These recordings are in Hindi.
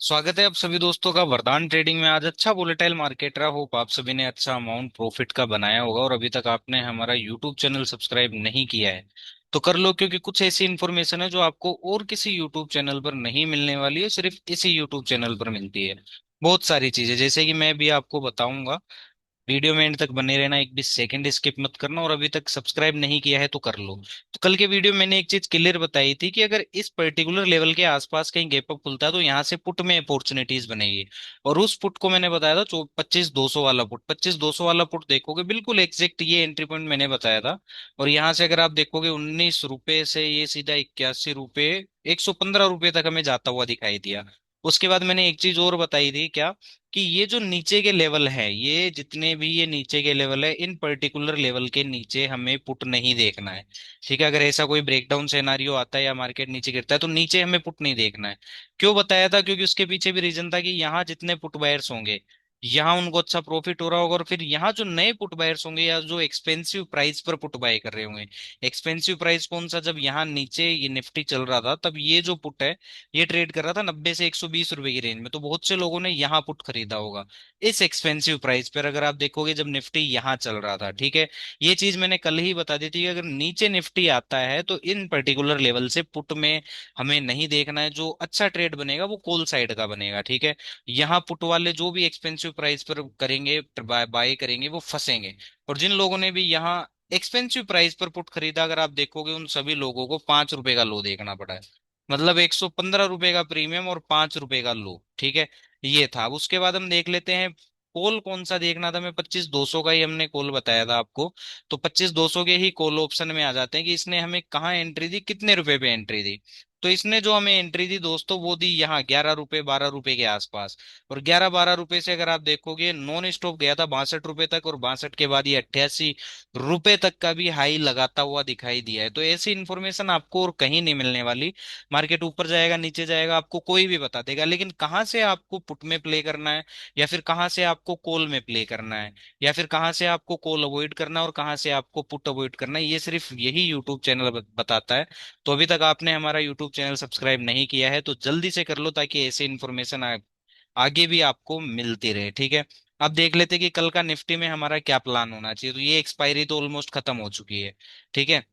स्वागत है आप सभी दोस्तों का वरदान ट्रेडिंग में। आज अच्छा वोलेटाइल मार्केट रहा। होप आप सभी ने अच्छा अमाउंट प्रॉफिट का बनाया होगा, और अभी तक आपने हमारा यूट्यूब चैनल सब्सक्राइब नहीं किया है तो कर लो, क्योंकि कुछ ऐसी इन्फॉर्मेशन है जो आपको और किसी यूट्यूब चैनल पर नहीं मिलने वाली है, सिर्फ इसी यूट्यूब चैनल पर मिलती है। बहुत सारी चीजें जैसे कि मैं भी आपको बताऊंगा। वीडियो में एंड तक बने रहना, एक भी सेकंड स्किप मत करना, और अभी तक सब्सक्राइब नहीं किया है तो कर लो। तो कल के वीडियो में मैंने एक चीज क्लियर बताई थी कि अगर इस पर्टिकुलर लेवल के आसपास कहीं गैप अप खुलता है तो यहाँ से पुट में अपॉर्चुनिटीज बनेगी। और उस पुट को मैंने बताया था 25-200 वाला पुट। 25-200 वाला पुट देखोगे बिल्कुल एग्जैक्ट ये एंट्री पॉइंट मैंने बताया था। और यहाँ से अगर आप देखोगे 19 रुपए से ये सीधा 81 रुपए, 115 रुपए तक हमें जाता हुआ दिखाई दिया। उसके बाद मैंने एक चीज और बताई थी क्या, कि ये जो नीचे के लेवल है, ये जितने भी ये नीचे के लेवल है, इन पर्टिकुलर लेवल के नीचे हमें पुट नहीं देखना है। ठीक है, अगर ऐसा कोई ब्रेकडाउन सिनेरियो आता है या मार्केट नीचे गिरता है तो नीचे हमें पुट नहीं देखना है। क्यों बताया था? क्योंकि उसके पीछे भी रीजन था कि यहाँ जितने पुट बायर्स होंगे, यहाँ उनको अच्छा प्रॉफिट हो रहा होगा, और फिर यहाँ जो नए पुट बायर्स होंगे या जो एक्सपेंसिव प्राइस पर पुट बाय कर रहे होंगे। एक्सपेंसिव प्राइस कौन सा? जब यहाँ नीचे ये निफ्टी चल रहा था तब ये जो पुट है ये ट्रेड कर रहा था 90 से 120 रुपए की रेंज में, तो बहुत से लोगों ने यहाँ पुट खरीदा होगा इस एक्सपेंसिव प्राइस पर। अगर आप देखोगे जब निफ्टी यहाँ चल रहा था, ठीक है, ये चीज मैंने कल ही बता दी थी कि अगर नीचे निफ्टी आता है तो इन पर्टिकुलर लेवल से पुट में हमें नहीं देखना है। जो अच्छा ट्रेड बनेगा वो कॉल साइड का बनेगा। ठीक है, यहाँ पुट वाले जो भी एक्सपेंसिव प्राइस पर करेंगे, बाय करेंगे, वो फंसेंगे। और जिन लोगों ने भी यहाँ एक्सपेंसिव प्राइस पर पुट खरीदा, अगर आप देखोगे उन सभी लोगों को 5 रुपए का लो देखना पड़ा है। मतलब 115 रुपए का प्रीमियम और 5 रुपए का लो। ठीक है, ये था। अब उसके बाद हम देख लेते हैं कॉल कौन सा देखना था। मैं 25-200 का ही हमने कॉल बताया था आपको। तो 25-200 के ही कॉल ऑप्शन में आ जाते हैं कि इसने हमें कहाँ एंट्री दी, कितने रुपए पे एंट्री दी। तो इसने जो हमें एंट्री दी दोस्तों वो दी यहाँ 11 रुपए 12 रुपए के आसपास। और 11-12 रुपए से अगर आप देखोगे नॉन स्टॉप गया था 62 रुपए तक, और 62 के बाद ये 88 रुपए तक का भी हाई लगाता हुआ दिखाई दिया है। तो ऐसी इन्फॉर्मेशन आपको और कहीं नहीं मिलने वाली। मार्केट ऊपर जाएगा नीचे जाएगा आपको कोई भी बता देगा, लेकिन कहाँ से आपको पुट में प्ले करना है, या फिर कहाँ से आपको कॉल में प्ले करना है, या फिर कहाँ से आपको कॉल अवॉइड करना है और कहाँ से आपको पुट अवॉइड करना है, ये सिर्फ यही यूट्यूब चैनल बताता है। तो अभी तक आपने हमारा यूट्यूब चैनल सब्सक्राइब नहीं किया है तो जल्दी से कर लो, ताकि ऐसी इन्फॉर्मेशन आगे भी आपको मिलती रहे। ठीक है, अब देख लेते हैं कि कल का निफ्टी में हमारा क्या प्लान होना चाहिए। तो ये एक्सपायरी तो ऑलमोस्ट खत्म हो चुकी है। ठीक है,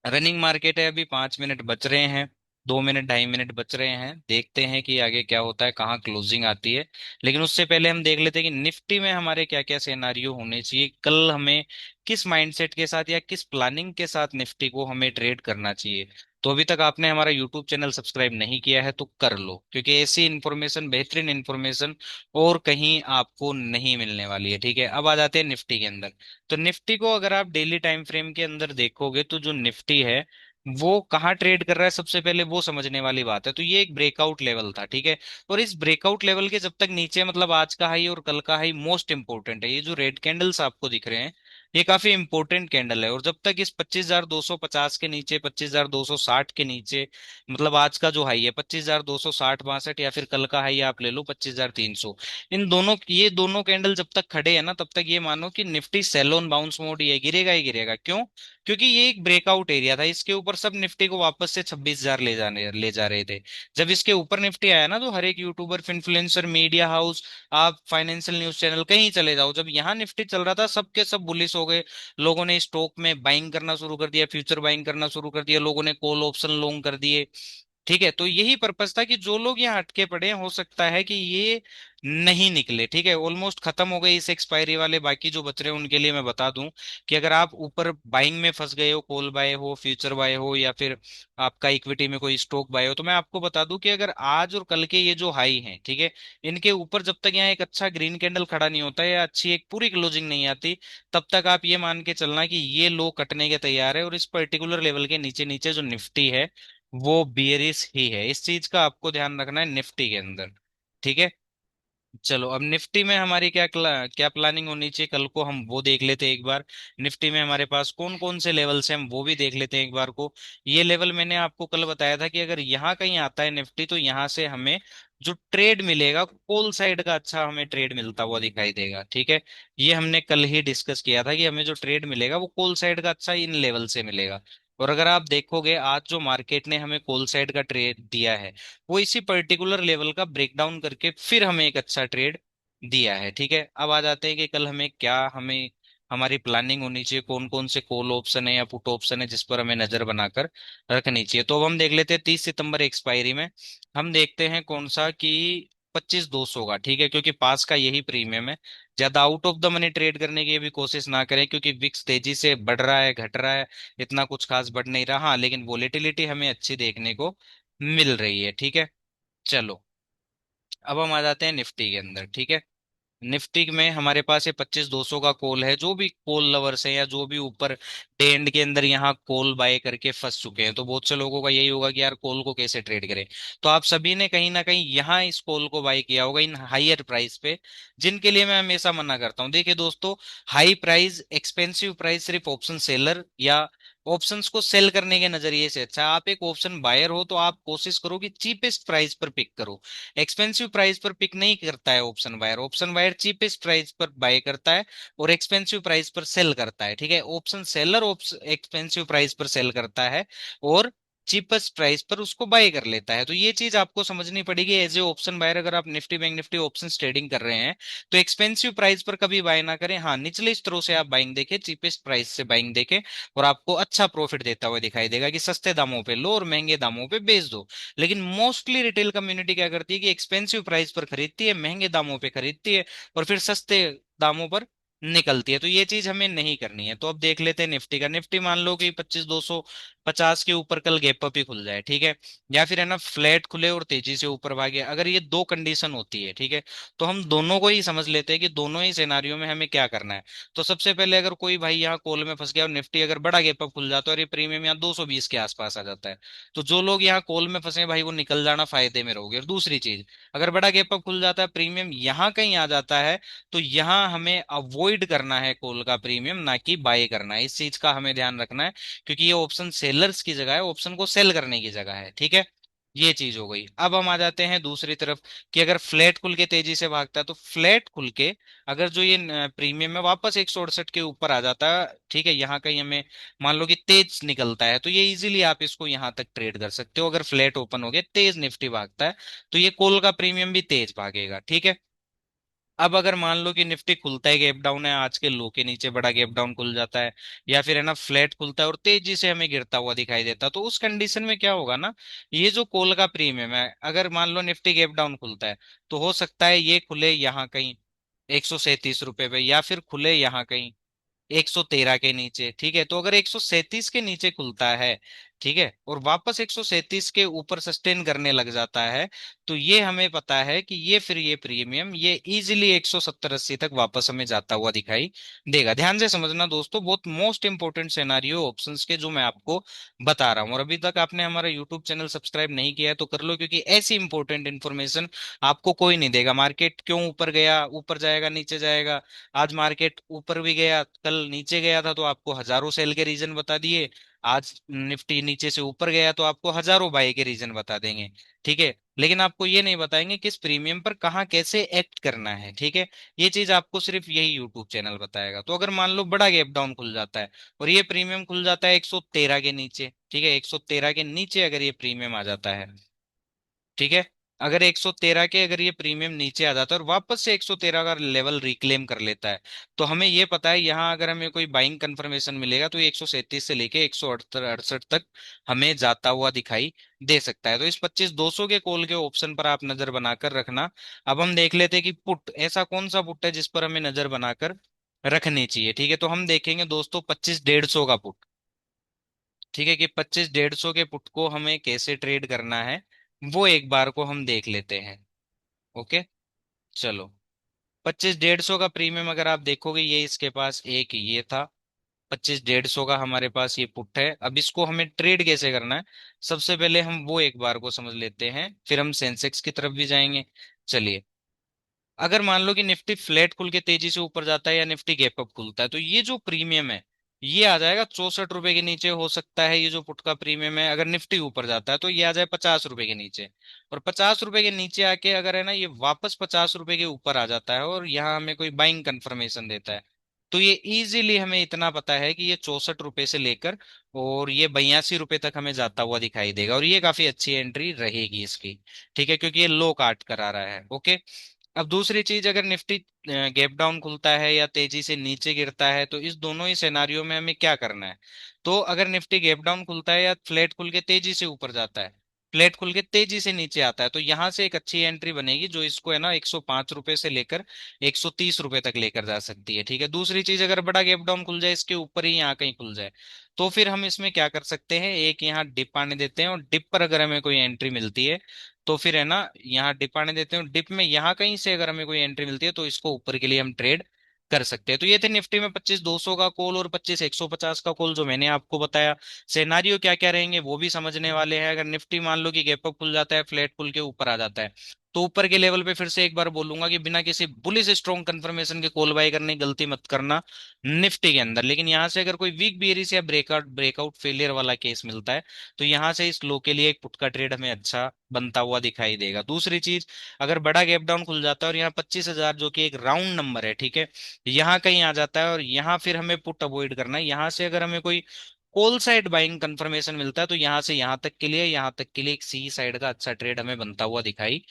रनिंग मार्केट है, अभी 5 मिनट बच रहे हैं। 2 मिनट 2.5 मिनट बच रहे हैं, देखते हैं कि आगे क्या होता है, कहाँ क्लोजिंग आती है। लेकिन उससे पहले हम देख लेते हैं कि निफ्टी में हमारे क्या क्या सिनेरियो होने चाहिए। कल हमें किस माइंडसेट के साथ या किस प्लानिंग के साथ निफ्टी को हमें ट्रेड करना चाहिए। तो अभी तक आपने हमारा यूट्यूब चैनल सब्सक्राइब नहीं किया है तो कर लो, क्योंकि ऐसी इन्फॉर्मेशन, बेहतरीन इन्फॉर्मेशन और कहीं आपको नहीं मिलने वाली है। ठीक है, अब आ जाते हैं निफ्टी के अंदर। तो निफ्टी को अगर आप डेली टाइम फ्रेम के अंदर देखोगे तो जो निफ्टी है वो कहाँ ट्रेड कर रहा है, सबसे पहले वो समझने वाली बात है। तो ये एक ब्रेकआउट लेवल था। ठीक है, और इस ब्रेकआउट लेवल के जब तक नीचे, मतलब आज का हाई और कल का हाई मोस्ट इंपोर्टेंट है, ये जो रेड कैंडल्स आपको दिख रहे हैं ये काफी इंपॉर्टेंट कैंडल है। और जब तक इस 25,250 के नीचे, 25,260 के नीचे, मतलब आज का जो हाई है 25,260-62, या फिर कल का हाई आप ले लो 25,300, इन दोनों, ये दोनों कैंडल जब तक खड़े हैं ना तब तक ये मानो कि Nifty sell on bounce mode ही है, गिरेगा ही गिरेगा। क्यों? क्योंकि ये एक ब्रेकआउट एरिया था, इसके ऊपर सब निफ्टी को वापस से 26,000 ले जा रहे थे। जब इसके ऊपर निफ्टी आया ना तो हर एक यूट्यूबर, इन्फ्लुएंसर, मीडिया हाउस, आप फाइनेंशियल न्यूज चैनल कहीं चले जाओ, जब यहाँ निफ्टी चल रहा था सबके सब बुलिश हो गए। लोगों ने स्टॉक में बाइंग करना शुरू कर दिया, फ्यूचर बाइंग करना शुरू कर दिया, लोगों ने कॉल ऑप्शन लॉन्ग कर दिए। ठीक है, तो यही पर्पस था कि जो लोग यहाँ अटके पड़े हैं हो सकता है कि ये नहीं निकले। ठीक है, ऑलमोस्ट खत्म हो गई इस एक्सपायरी वाले, बाकी जो बच रहे हैं उनके लिए मैं बता दूं कि अगर आप ऊपर बाइंग में फंस गए हो, कॉल बाय हो, फ्यूचर बाय हो, या फिर आपका इक्विटी में कोई स्टॉक बाय हो, तो मैं आपको बता दूं कि अगर आज और कल के ये जो हाई हैं, ठीक है, इनके ऊपर जब तक यहाँ एक अच्छा ग्रीन कैंडल खड़ा नहीं होता है या अच्छी एक पूरी क्लोजिंग नहीं आती, तब तक आप ये मान के चलना कि ये लो कटने के तैयार है। और इस पर्टिकुलर लेवल के नीचे नीचे जो निफ्टी है वो बियरिश ही है। इस चीज का आपको ध्यान रखना है निफ्टी के अंदर। ठीक है, चलो अब निफ्टी में हमारी क्या प्लानिंग होनी चाहिए कल को, हम वो देख लेते हैं एक बार। निफ्टी में हमारे पास कौन कौन से लेवल्स हैं हम वो भी देख लेते हैं एक बार को। ये लेवल मैंने आपको कल बताया था कि अगर यहाँ कहीं आता है निफ्टी तो यहाँ से हमें जो ट्रेड मिलेगा कॉल साइड का, अच्छा हमें ट्रेड मिलता हुआ दिखाई देगा। ठीक है, ये हमने कल ही डिस्कस किया था कि हमें जो ट्रेड मिलेगा वो कॉल साइड का अच्छा इन लेवल से मिलेगा। और अगर आप देखोगे आज जो मार्केट ने हमें कॉल साइड का ट्रेड दिया है, वो इसी पर्टिकुलर लेवल का ब्रेकडाउन करके फिर हमें एक अच्छा ट्रेड दिया है। ठीक है, अब आ जाते हैं कि कल हमें हमारी प्लानिंग होनी चाहिए, कौन कौन से कॉल ऑप्शन है या पुट ऑप्शन है जिस पर हमें नजर बनाकर रखनी चाहिए। तो अब हम देख लेते हैं 30 सितंबर एक्सपायरी में, हम देखते हैं कौन सा कि 25,200 का। ठीक है, क्योंकि पास का यही प्रीमियम है। ज्यादा out of the money trade करने की भी कोशिश ना करें, क्योंकि विक्स तेजी से बढ़ रहा है घट रहा है, इतना कुछ खास बढ़ नहीं रहा। हाँ, लेकिन वोलेटिलिटी हमें अच्छी देखने को मिल रही है। ठीक है, चलो अब हम आ जाते हैं निफ्टी के अंदर। ठीक है, निफ्टी में हमारे पास ये 25,200 का कॉल है। जो भी कॉल लवर्स हैं या जो भी ऊपर डे एंड के अंदर यहाँ कॉल बाय करके फंस चुके हैं, तो बहुत से लोगों का यही होगा कि यार कॉल को कैसे ट्रेड करें। तो आप सभी ने कहीं ना कहीं यहाँ इस कॉल को बाय किया होगा इन हायर प्राइस पे, जिनके लिए मैं हमेशा मना करता हूँ। देखिए दोस्तों, हाई प्राइस एक्सपेंसिव प्राइस सिर्फ ऑप्शन सेलर या ऑप्शंस को सेल करने के नजरिए से अच्छा है। आप एक ऑप्शन बायर हो तो आप कोशिश करो कि चीपेस्ट प्राइस पर पिक करो। एक्सपेंसिव प्राइस पर पिक नहीं करता है option buyer. Option buyer cheapest price पर बाय करता है और एक्सपेंसिव प्राइस पर सेल करता है। ठीक है, ऑप्शन सेलर एक्सपेंसिव प्राइस पर सेल करता है और चीपेस्ट प्राइस पर उसको बाय कर लेता है। तो ये चीज आपको समझनी पड़ेगी एज ए ऑप्शन बायर। अगर आप Nifty bank Nifty option trading कर रहे हैं तो एक्सपेंसिव प्राइस पर कभी बाय ना करें। हाँ, निचले स्तरों से आप बाइंग देखें, चीपेस्ट प्राइस से बाइंग देखें, और आपको अच्छा प्रॉफिट देता हुआ दिखाई देगा कि सस्ते दामों पे लो और महंगे दामों पे बेच दो। लेकिन मोस्टली रिटेल कम्युनिटी क्या करती है कि एक्सपेंसिव प्राइस पर खरीदती है, महंगे दामों पे खरीदती है और फिर सस्ते दामों पर निकलती है। तो ये चीज हमें नहीं करनी है। तो अब देख लेते हैं निफ्टी का। निफ्टी मान लो कि 25,250 के ऊपर कल गैप अप ही खुल जाए। ठीक है, या फिर है ना फ्लैट खुले और तेजी से ऊपर भागे। अगर ये दो कंडीशन होती है, ठीक है, तो हम दोनों को ही समझ लेते हैं कि दोनों ही सिनारियों में हमें क्या करना है। तो सबसे पहले अगर कोई भाई यहाँ कॉल में फंस गया और निफ्टी अगर बड़ा गैप अप खुल जाता है और ये प्रीमियम यहाँ 220 के आसपास आ जाता है, तो जो लोग यहाँ कॉल में फंसे हैं भाई, वो निकल जाना फायदे में रहोगे। और दूसरी चीज, अगर बड़ा गैप अप खुल जाता है, प्रीमियम यहाँ कहीं आ जाता है, तो यहाँ हमें अवॉइड करना है कॉल का प्रीमियम, ना कि बाय करना है। इस चीज का हमें ध्यान रखना है, क्योंकि ये ऑप्शन सेलर्स की जगह है, ऑप्शन को सेल करने की जगह है। ठीक है, ये चीज हो गई। अब हम आ जाते हैं दूसरी तरफ कि अगर फ्लैट खुल के तेजी से भागता है, तो फ्लैट खुल के अगर जो ये प्रीमियम है वापस 168 के ऊपर आ जाता है, ठीक है, यहाँ कहीं हमें मान लो कि तेज निकलता है, तो ये इजीली आप इसको यहाँ तक ट्रेड कर सकते हो। अगर फ्लैट ओपन हो गया, तेज निफ्टी भागता है, तो ये कॉल का प्रीमियम भी तेज भागेगा। ठीक है, अब अगर मान लो कि निफ्टी खुलता है गैप डाउन है, आज के लो के नीचे बड़ा गैप डाउन खुल जाता है, या फिर है ना फ्लैट खुलता है और तेजी से हमें गिरता हुआ दिखाई देता, तो उस कंडीशन में क्या होगा ना, ये जो कॉल का प्रीमियम है, अगर मान लो निफ्टी गैप डाउन खुलता है, तो हो सकता है ये खुले यहाँ कहीं 137 रुपए पे, या फिर खुले यहाँ कहीं 113 के नीचे। ठीक है, तो अगर 137 के नीचे खुलता है, ठीक है, और वापस 137 के ऊपर सस्टेन करने लग जाता है, तो ये हमें पता है कि ये फिर ये प्रीमियम ये इजीली 170-80 तक वापस हमें जाता हुआ दिखाई देगा। ध्यान से समझना दोस्तों, बहुत मोस्ट इंपोर्टेंट सिनेरियो ऑप्शंस के जो मैं आपको बता रहा हूँ। और अभी तक आपने हमारा यूट्यूब चैनल सब्सक्राइब नहीं किया है तो कर लो, क्योंकि ऐसी इंपॉर्टेंट इन्फॉर्मेशन आपको कोई नहीं देगा। मार्केट क्यों ऊपर गया, ऊपर जाएगा, नीचे जाएगा, आज मार्केट ऊपर भी गया, कल नीचे गया था तो आपको हजारों सेल के रीजन बता दिए, आज निफ्टी नीचे से ऊपर गया तो आपको हजारों बाई के रीजन बता देंगे। ठीक है, लेकिन आपको ये नहीं बताएंगे किस प्रीमियम पर कहाँ कैसे एक्ट करना है। ठीक है, ये चीज आपको सिर्फ यही यूट्यूब चैनल बताएगा। तो अगर मान लो बड़ा गैप डाउन खुल जाता है और ये प्रीमियम खुल जाता है 113 के नीचे, ठीक है, 113 के नीचे अगर ये प्रीमियम आ जाता है, ठीक है, अगर 113 के अगर ये प्रीमियम नीचे आ जाता है और वापस से 113 का लेवल रिक्लेम कर लेता है, तो हमें ये पता है यहाँ अगर हमें कोई बाइंग कंफर्मेशन मिलेगा तो ये 137 से लेके 168 तक हमें जाता हुआ दिखाई दे सकता है। तो इस 25,200 के कॉल के ऑप्शन पर आप नजर बनाकर रखना। अब हम देख लेते हैं कि पुट, ऐसा कौन सा पुट है जिस पर हमें नजर बनाकर रखनी चाहिए। ठीक है, तो हम देखेंगे दोस्तों 25,150 का पुट। ठीक है, कि 25,150 के पुट को हमें कैसे ट्रेड करना है, वो एक बार को हम देख लेते हैं। ओके, चलो 25,150 का प्रीमियम अगर आप देखोगे, ये इसके पास एक ये था 25,150 का हमारे पास ये पुट है। अब इसको हमें ट्रेड कैसे करना है, सबसे पहले हम वो एक बार को समझ लेते हैं, फिर हम सेंसेक्स की तरफ भी जाएंगे। चलिए, अगर मान लो कि निफ्टी फ्लैट खुल के तेजी से ऊपर जाता है या निफ्टी गैप अप खुलता है, तो ये जो प्रीमियम है ये आ जाएगा 64 रुपए के नीचे। हो सकता है ये जो पुट का प्रीमियम है, अगर निफ्टी ऊपर जाता है तो ये आ जाए 50 रुपए के नीचे। और 50 रुपए के नीचे आके अगर है ना ये वापस 50 रुपए के ऊपर आ जाता है और यहाँ हमें कोई बाइंग कंफर्मेशन देता है, तो ये इजीली हमें इतना पता है कि ये 64 रुपए से लेकर और ये 82 रुपए तक हमें जाता हुआ दिखाई देगा, और ये काफी अच्छी एंट्री रहेगी इसकी। ठीक है, क्योंकि ये लो काट करा रहा है। ओके। अब दूसरी चीज, अगर निफ्टी गैप डाउन खुलता है या तेजी से नीचे गिरता है, तो इस दोनों ही सिनारियों में हमें क्या करना है। तो अगर निफ्टी गैप डाउन खुलता है या फ्लैट खुल के तेजी से ऊपर जाता है, फ्लैट खुल के तेजी से नीचे आता है, तो यहां से एक अच्छी एंट्री बनेगी जो इसको है ना 105 रुपए से लेकर 130 रुपए तक लेकर जा सकती है। ठीक है। दूसरी चीज, अगर बड़ा गैप डाउन खुल जाए, इसके ऊपर ही यहाँ कहीं खुल जाए, तो फिर हम इसमें क्या कर सकते हैं, एक यहाँ डिप आने देते हैं, और डिप पर अगर हमें कोई एंट्री मिलती है तो फिर है ना यहाँ डिप आने देते हैं, डिप में यहाँ कहीं से अगर हमें कोई एंट्री मिलती है तो इसको ऊपर के लिए हम ट्रेड कर सकते हैं। तो ये थे निफ्टी में 25 200 का कॉल और 25 150 का कॉल जो मैंने आपको बताया। सिनेरियो क्या क्या रहेंगे वो भी समझने वाले हैं। अगर निफ्टी मान लो कि गैप अप खुल जाता है, फ्लैट खुल के ऊपर आ जाता है, तो ऊपर के लेवल पे फिर से एक बार बोलूंगा कि बिना किसी बुलिश स्ट्रॉन्ग कंफर्मेशन के कॉल बाय करने की गलती मत करना निफ्टी के अंदर। लेकिन यहाँ से अगर कोई वीक बियरिश या ब्रेकआउट ब्रेकआउट फेलियर वाला केस मिलता है, तो यहाँ से इस लो के लिए एक पुट का ट्रेड हमें अच्छा बनता हुआ दिखाई देगा। दूसरी चीज, अगर बड़ा गैप डाउन खुल जाता है और यहाँ 25,000 जो कि एक राउंड नंबर है, ठीक है, यहाँ कहीं आ जाता है और यहाँ फिर हमें पुट अवॉइड करना है। यहाँ से अगर हमें कोई कॉल साइड बाइंग कंफर्मेशन मिलता है, तो यहाँ से यहाँ तक के लिए एक सी साइड का अच्छा ट्रेड हमें बनता हुआ दिखाई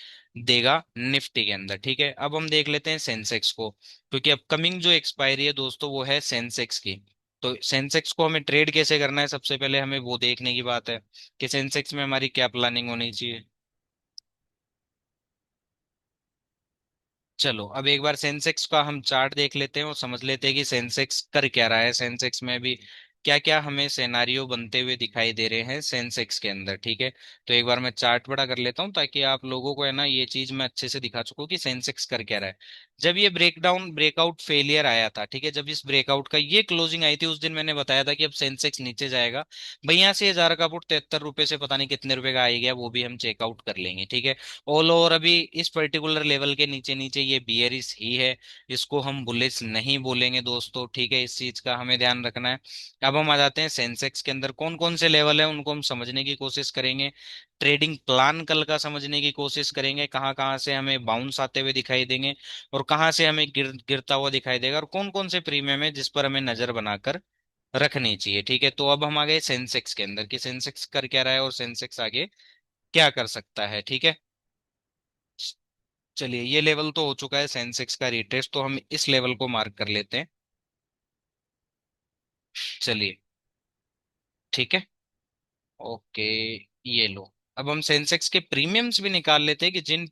देगा निफ्टी के अंदर। ठीक है। अब हम देख लेते हैं सेंसेक्स को, क्योंकि अपकमिंग जो एक्सपायरी है दोस्तों वो है सेंसेक्स की। तो सेंसेक्स को हमें ट्रेड कैसे करना है, सबसे पहले हमें वो देखने की बात है कि सेंसेक्स में हमारी क्या प्लानिंग होनी चाहिए। चलो अब एक बार सेंसेक्स का हम चार्ट देख लेते हैं और समझ लेते हैं कि सेंसेक्स कर क्या रहा है, सेंसेक्स में भी क्या क्या हमें सिनेरियो बनते हुए दिखाई दे रहे हैं सेंसेक्स के अंदर। ठीक है। तो एक बार मैं चार्ट बड़ा कर लेता हूं ताकि आप लोगों को है ना ये चीज मैं अच्छे से दिखा चुका हूं कि सेंसेक्स कर क्या रहा है। जब ये ब्रेकडाउन ब्रेकआउट फेलियर आया था, ठीक है, जब इस ब्रेकआउट का ये क्लोजिंग आई थी, उस दिन मैंने बताया था कि अब सेंसेक्स नीचे जाएगा। भैया से 1000 का पुट 73 रुपए से पता नहीं कितने रुपए का आ गया, वो भी हम चेकआउट कर लेंगे। ठीक है। ऑल ओवर अभी इस पर्टिकुलर लेवल के नीचे नीचे ये बियरिश ही है, इसको हम बुलिश नहीं बोलेंगे दोस्तों। ठीक है, इस चीज का हमें ध्यान रखना है। अब हम आ जाते हैं सेंसेक्स के अंदर कौन कौन से लेवल है उनको हम समझने की कोशिश करेंगे। ट्रेडिंग प्लान कल का समझने की कोशिश करेंगे, कहाँ कहाँ से हमें बाउंस आते हुए दिखाई देंगे और कहाँ से हमें गिरता हुआ दिखाई देगा, और कौन कौन से प्रीमियम है जिस पर हमें नजर बनाकर रखनी चाहिए। ठीक है। तो अब हम आ गए सेंसेक्स के अंदर कि सेंसेक्स कर क्या रहा है और सेंसेक्स आगे क्या कर सकता है। ठीक है। चलिए, ये लेवल तो हो चुका है सेंसेक्स का रिट्रेस, तो हम इस लेवल को मार्क कर लेते हैं। चलिए। ठीक है। ओके। ये लो। अब हम सेंसेक्स के प्रीमियम्स भी निकाल लेते हैं कि जिन